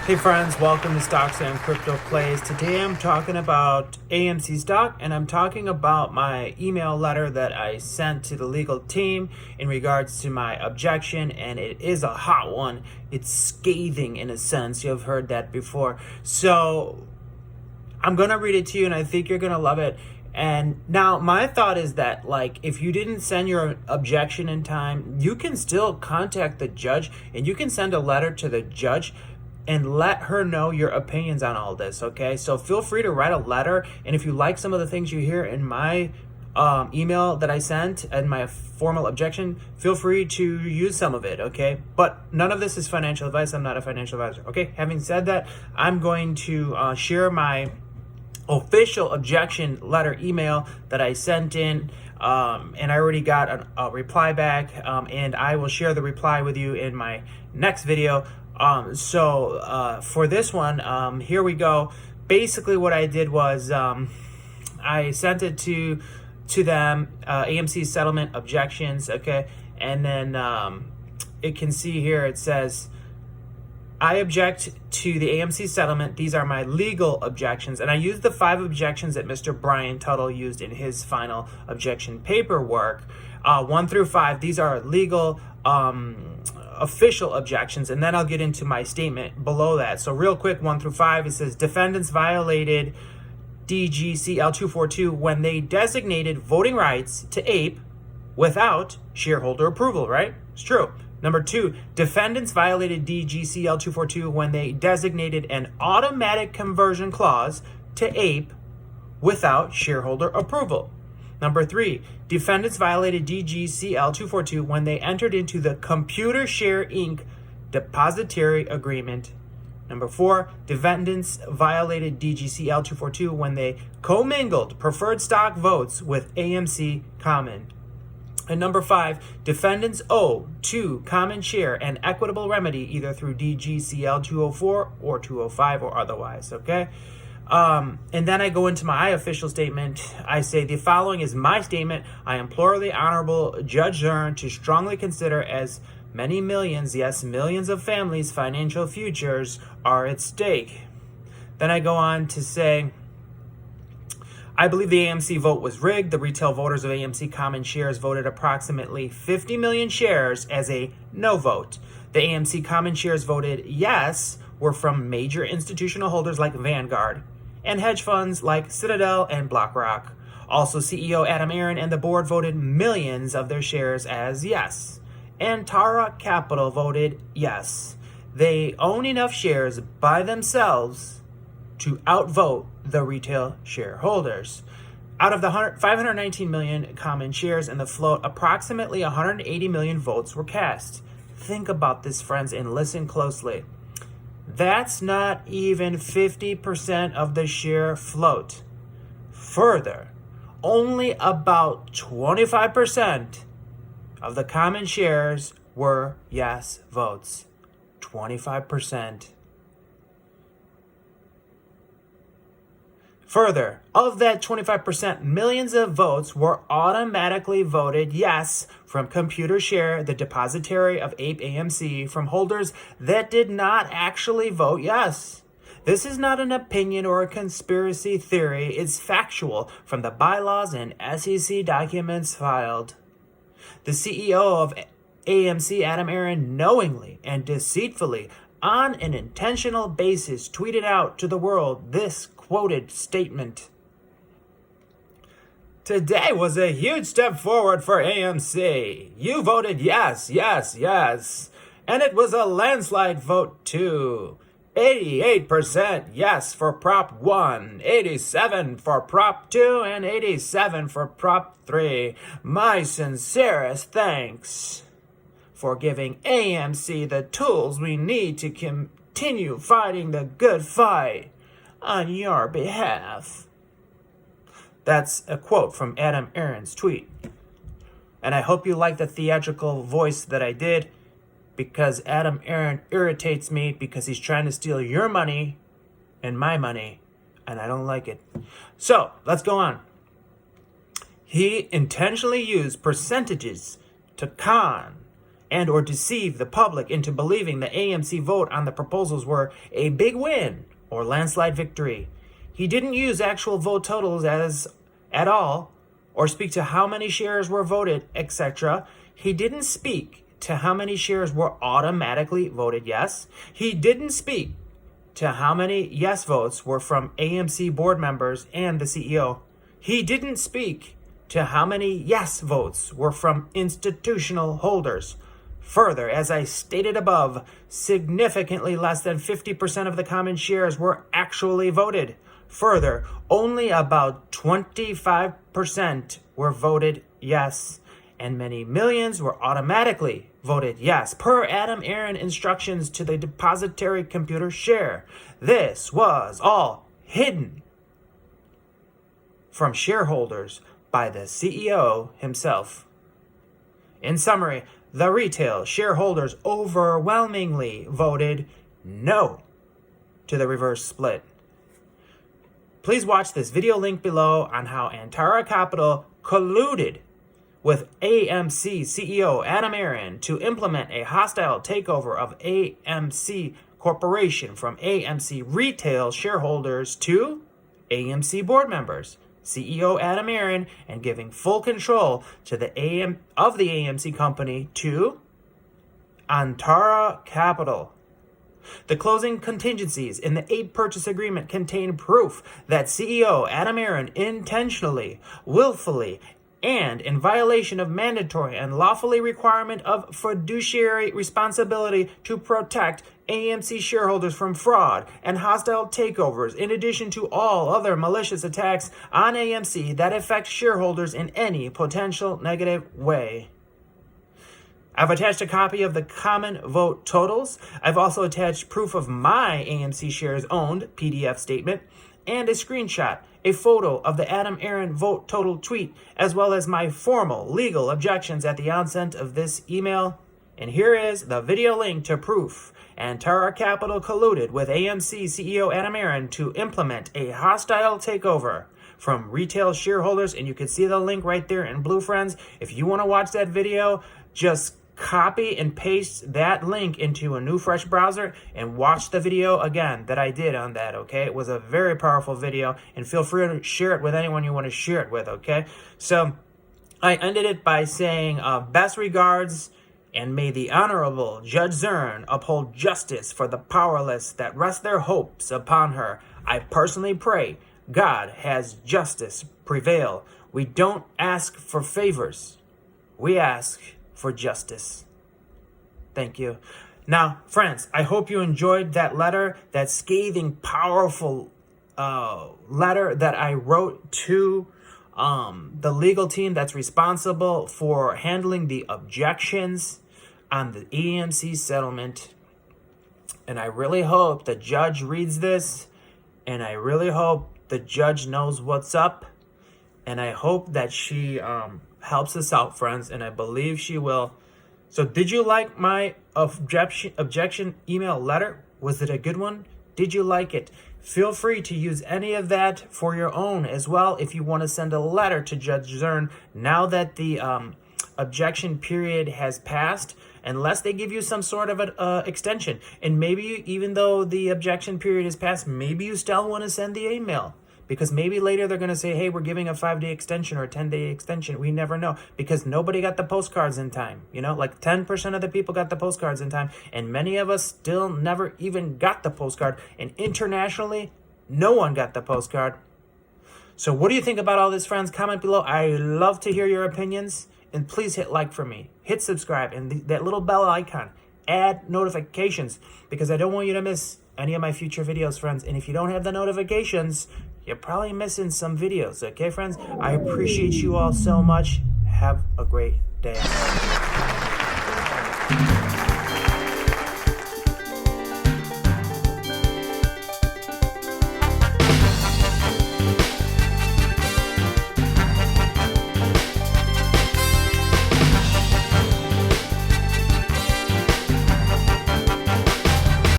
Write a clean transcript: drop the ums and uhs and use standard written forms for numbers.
Hey friends, welcome to Stocks and Crypto Plays. Today I'm talking about AMC stock, and I'm talking about my email letter that I sent to the legal team in regards to my objection, and it is a hot one. It's scathing in a sense. You've heard that before. So I'm going to read it to you, and I think you're going to love it. And now my thought is that, like, if you didn't send your objection in time, you can still contact the judge, and you can send a letter to the judge and let her know your opinions on all this, okay? So feel free to write a letter, and if you like some of the things you hear in my email that I sent and my formal objection, feel free to use some of it, okay? But none of this is financial advice. I'm not a financial advisor, okay? Having said that, I'm going to share my official objection letter email that I sent in, and I already got a reply back, and I will share the reply with you in my next video. For this one, here we go. Basically what I did was, I sent it to them, AMC settlement objections. Okay. And then, it can see here, it says, I object to the AMC settlement. These are my legal objections. And I used the 5 objections that Mr. Brian Tuttle used in his final objection paperwork, 1 through 5. These are legal, official objections, and then I'll get into my statement below that. So real quick, 1 through 5, it says defendants violated DGCL 242 when they designated voting rights to APE without shareholder approval, right? It's true. Number 2, defendants violated DGCL 242 when they designated an automatic conversion clause to APE without shareholder approval. Number 3, defendants violated DGCL 242 when they entered into the Computer Share Inc. depository agreement. Number 4, defendants violated DGCL 242 when they commingled preferred stock votes with AMC common. And number 5, defendants owe to common share an equitable remedy either through DGCL 204 or 205 or otherwise, okay? And then I go into my official statement. I say the following is my statement. I implore the Honorable Judge Zern to strongly consider as many millions, yes, millions of families' financial futures are at stake. Then I go on to say, I believe the AMC vote was rigged. The retail voters of AMC common shares voted approximately 50 million shares as a no vote. The AMC common shares voted yes were from major institutional holders like Vanguard and hedge funds like Citadel and BlackRock. Also, CEO Adam Aron and the board voted millions of their shares as yes. And Tara Capital voted yes. They own enough shares by themselves to outvote the retail shareholders. Out of the 519 million common shares in the float, approximately 180 million votes were cast. Think about this, friends, and listen closely. That's not even 50% of the share float. Further, only about 25% of the common shares were yes votes. 25%. Further, of that 25%, millions of votes were automatically voted yes from ComputerShare, the depository of APE AMC, from holders that did not actually vote yes. This is not an opinion or a conspiracy theory. It's factual from the bylaws and SEC documents filed. The CEO of AMC, Adam Aron, knowingly and deceitfully, on an intentional basis, tweeted out to the world this quoted statement. Today was a huge step forward for AMC. You voted yes, yes, yes. And it was a landslide vote too. 88% yes for Prop 1, 87 for Prop 2, and 87 for Prop 3. My sincerest thanks for giving AMC the tools we need to continue fighting the good fight on your behalf. That's a quote from Adam Aron's tweet. And I hope you like the theatrical voice that I did, because Adam Aron irritates me because he's trying to steal your money and my money, and I don't like it. So, let's go on. He intentionally used percentages to con and or deceive the public into believing the AMC vote on the proposals were a big win or landslide victory. He didn't use actual vote totals at all, or speak to how many shares were voted, etc. He didn't speak to how many shares were automatically voted yes. He didn't speak to how many yes votes were from AMC board members and the CEO. He didn't speak to how many yes votes were from institutional holders. Further, as I stated above, significantly less than 50% of the common shares were actually voted. Further, only about 25% were voted yes, and many millions were automatically voted yes, per Adam Aaron instructions to the depository computer share. This was all hidden from shareholders by the CEO himself. In summary, the retail shareholders overwhelmingly voted no to the reverse split. Please watch this video link below on how Antara Capital colluded with AMC CEO Adam Aaron to implement a hostile takeover of AMC Corporation from AMC retail shareholders to AMC board members, CEO Adam Aaron, and giving full control to the AMC company to Antara Capital. The closing contingencies in the aid purchase agreement contain proof that CEO Adam Aaron intentionally, willfully, and in violation of mandatory and lawfully requirement of fiduciary responsibility to protect AMC shareholders from fraud and hostile takeovers, in addition to all other malicious attacks on AMC that affect shareholders in any potential negative way. I've attached a copy of the common vote totals. I've also attached proof of my AMC shares owned PDF statement and a screenshot, a photo of the Adam Aaron vote total tweet, as well as my formal legal objections at the onset of this email. And here is the video link to proof. Antara Capital colluded with AMC CEO Adam Aaron to implement a hostile takeover from retail shareholders. And you can see the link right there in blue, friends. If you want to watch that video, just copy and paste that link into a new fresh browser and watch the video again that I did on that, okay? It was a very powerful video, and feel free to share it with anyone you want to share it with, okay? So I ended it by saying, best regards, and may the Honorable Judge Zern uphold justice for the powerless that rest their hopes upon her. I personally pray God has justice prevail. We don't ask for favors. We ask for justice. Thank you. Now, friends, I hope you enjoyed that letter, that scathing, powerful letter that I wrote to the legal team that's responsible for handling the objections on the AMC settlement. And I really hope the judge reads this, and I really hope the judge knows what's up, and I hope that she helps us out, friends, and I believe she will. So did you like my objection email letter? Was it a good one? Did you like it? Feel free to use any of that for your own as well if you want to send a letter to Judge Zern now that the objection period has passed, unless they give you some sort of an extension. And maybe even though the objection period has passed, maybe you still want to send the email. Because maybe later they're going to say, hey, we're giving a 5-day extension or a 10-day extension. We never know. Because nobody got the postcards in time. You know, like 10% of the people got the postcards in time. And many of us still never even got the postcard. And internationally, no one got the postcard. So what do you think about all this, friends? Comment below. I love to hear your opinions. And please hit like for me. Hit subscribe and that little bell icon. Add notifications. Because I don't want you to miss any of my future videos, friends. And if you don't have the notifications, you're probably missing some videos, okay, friends? I appreciate you all so much. Have a great day.